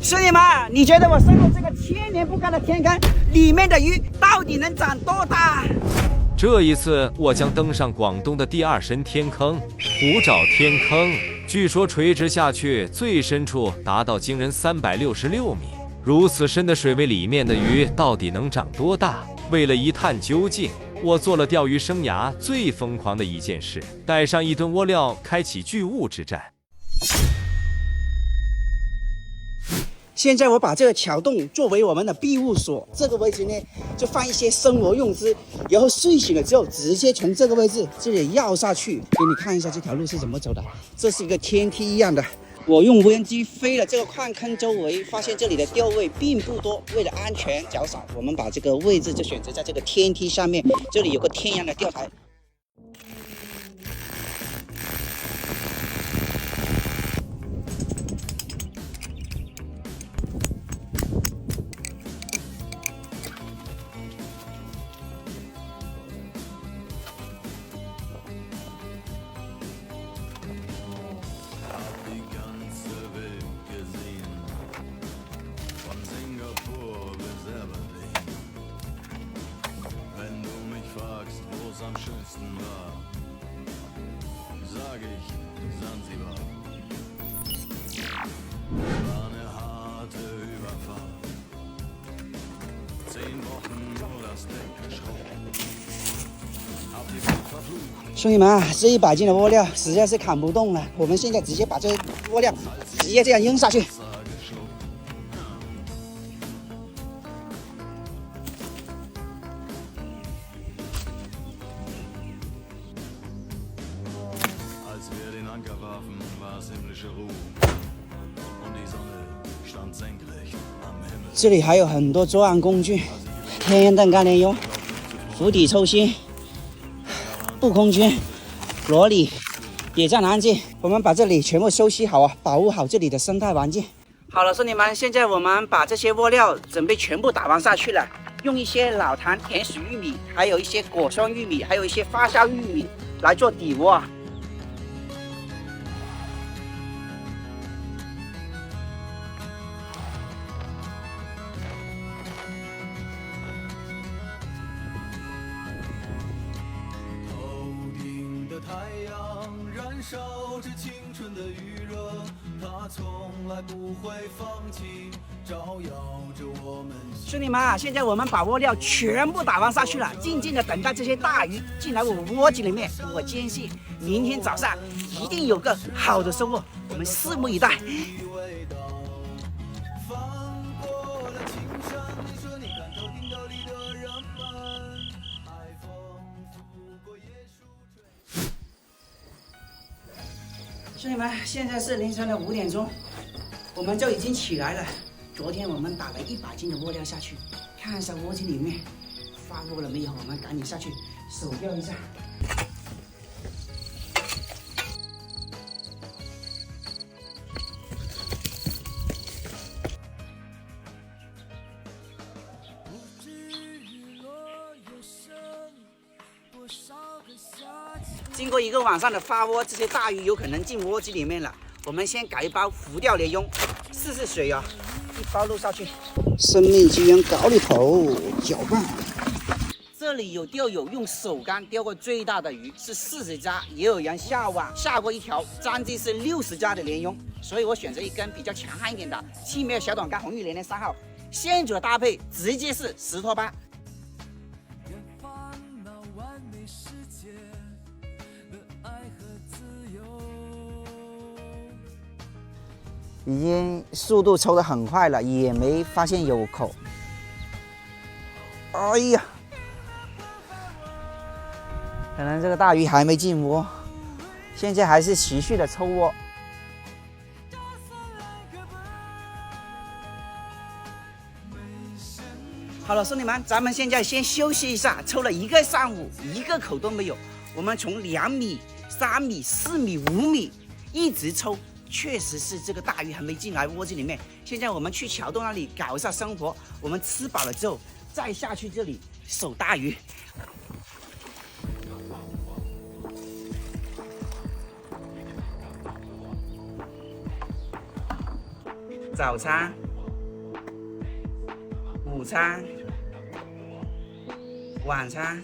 兄弟们，你觉得我身后这个千年不干的天坑里面的鱼到底能长多大？这一次，我将登上广东的第二深天坑——虎爪天坑。据说垂直下去，最深处达到惊人366米。如此深的水位里面的鱼到底能长多大？为了一探究竟，我做了钓鱼生涯最疯狂的一件事，带上1吨窝料，开启巨物之战。现在我把这个桥洞作为我们的庇护所，这个位置呢就放一些生活用资，然后睡醒了之后直接从这个位置这里绕下去。给你看一下这条路是怎么走的，这是一个天梯一样的。我用无人机飞了这个矿坑周围，发现这里的钓位并不多，为了安全较少，我们把这个位置就选择在这个天梯上面，这里有个天然的钓台。Am schönsten war, sag ich, Sansibar. War eine harte Überfahrt. 10 Wochen nur das Deck geschraubt. Hab die Welt verflucht. 兄弟们啊，这100斤的窝料实在是扛不动了，我们现在直接把这个窝料直接这样扔下去。Als wir den Anker warfen, war es himmlische Ruhe. Und die Sonne stand senkrecht am Himmel. 这里还有很多作案工具：天烟灯、干连油、釜底抽薪、布空军、罗里、野战拦截。我们把这里全部收拾好啊，保护好这里的生态环境。好了，兄弟们，现在我们把这些窝料准备全部打包下去了，用一些老坛甜薯玉米，还有一些果酸玉米，还有一些发酵玉米来做底窝啊。太阳燃烧着青春的余热，它从来不会放弃，照耀着我们。兄弟们啊，现在我们把窝料全部打包下去了，静静的等待这些大鱼进来我窝子里面。我坚信明天早上一定有个好的收获，我们拭目以待。兄弟们，现在是凌晨的5点钟，我们就已经起来了。昨天我们打了100斤的窝料下去，看一下窝子里面发窝了没有，我们赶紧下去手钓一下。经过1个晚上的发窝，这些大鱼有可能进窝子里面了。我们先搞一包浮钓鲢鳙，试试水啊，1包漏下去。生命之源搞里头，搅拌。这里有钓友用手竿钓过最大的鱼是40加，也有人下网下过一条张记是60加的鲢鳙，所以我选择一根比较强悍一点的7米小短竿红玉连3号。线组的搭配直接是10拖8。已经速度抽得很快了，也没发现有口。哎呀，可能这个大鱼还没进窝，现在还是持续的抽窝。好了，兄弟们，咱们现在先休息一下，抽了1个上午，1个口都没有。我们从2米、3米、4米、5米一直抽。确实是这个大鱼还没进来窝子里面。现在我们去桥洞那里搞一下生活，我们吃饱了之后再下去这里守大鱼。早餐餐、晚餐。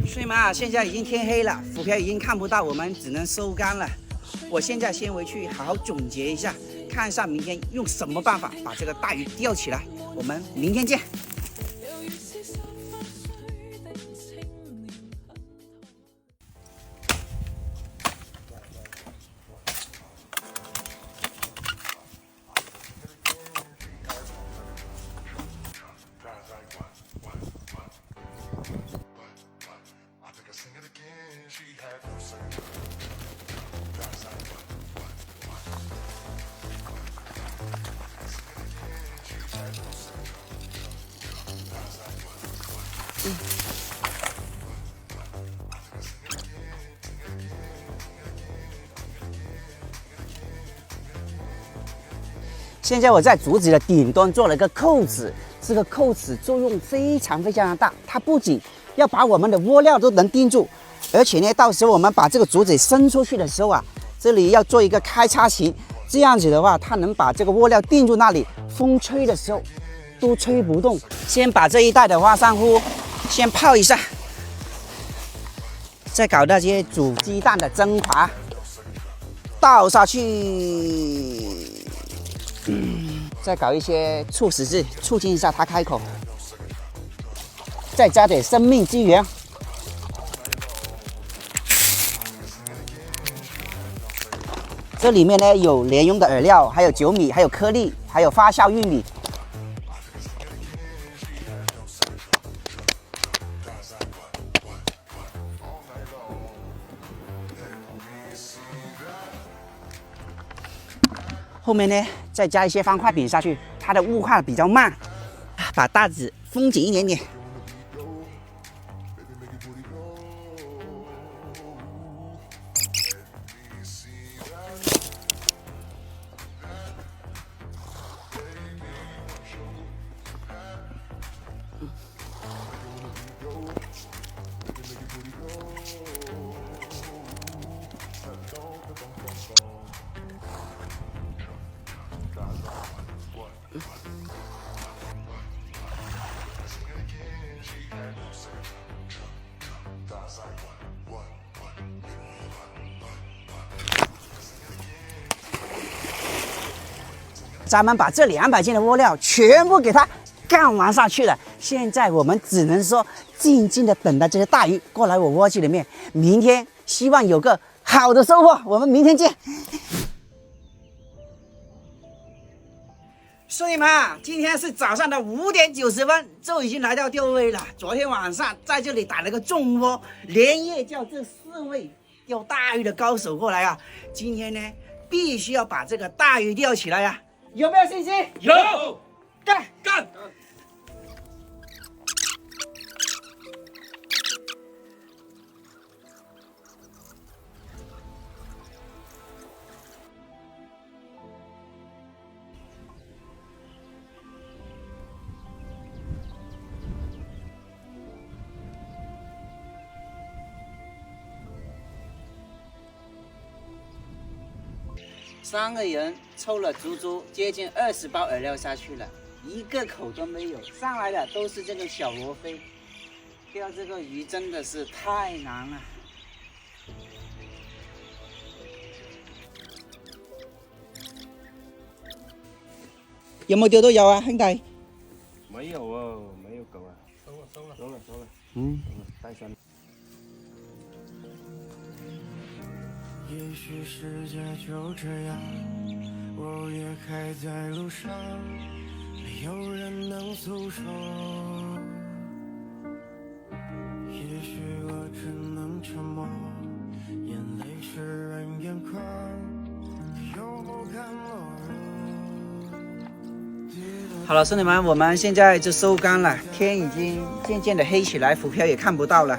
所以嘛，现在已经天黑了，浮漂已经看不到，我们只能收竿了。我现在先回去好好总结一下，看一下明天用什么办法把这个大鱼钓起来。我们明天见。现在我在竹子的顶端做了一个扣子，这个扣子作用非常的大，它不仅要把我们的窝料都能钉住，而且呢，到时候我们把这个竹子伸出去的时候啊，这里要做一个开叉形，这样子的话，它能把这个窝料钉住那里，风吹的时候都吹不动。先把这一袋的花珊瑚先泡一下，再搞那些煮鸡蛋的精华倒下去。再搞一些促使剂，促进一下它开口，再加点生命之源。这里面呢有莲蓉的饵料，还有酒米，还有颗粒，还有发酵玉米。后面呢，再加一些方块饼下去，它的雾化比较慢，把大纸封紧一点点。咱们把这200斤的窝料全部给它干完上去了。现在我们只能说静静的等待这些大鱼过来我窝机里面。明天希望有个好的收获，我们明天见。兄弟们，今天是早上的5点90分，就已经来到钓位了。昨天晚上在这里打了个重窝，连夜叫这4位钓大鱼的高手过来啊！今天呢，必须要把这个大鱼钓起来呀！有没有信心？有，干！3个人抽了足足接近20包饵料下去了，一个口都没有，上来的都是这个小罗非。钓这个鱼真的是太难了。有冇钓到有啊，兄弟？没有啊，没有狗啊，收了。带上。也许世界就这样，我也还在路上，没有人能诉说。也许我只能沉默，眼泪湿润眼眶，又不堪落入。好了，兄弟们，我们现在就收竿了，天已经渐渐的黑起来，浮漂也看不到了。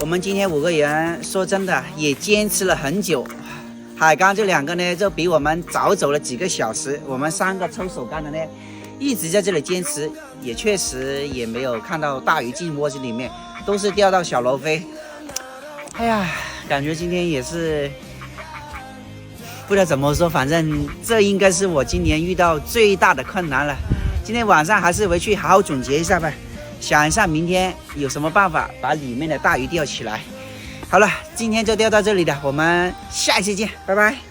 我们今天5个人，说真的也坚持了很久。海刚这2个呢，就比我们早走了几个小时。我们3个抽手竿的呢，一直在这里坚持，也确实也没有看到大鱼进窝子里面，都是钓到小罗非。哎呀，感觉今天也是不知道怎么说，反正这应该是我今年遇到最大的困难了。今天晚上还是回去好好总结一下吧，想一下明天有什么办法把里面的大鱼钓起来。好了，今天就钓到这里了，我们下一期见，拜拜。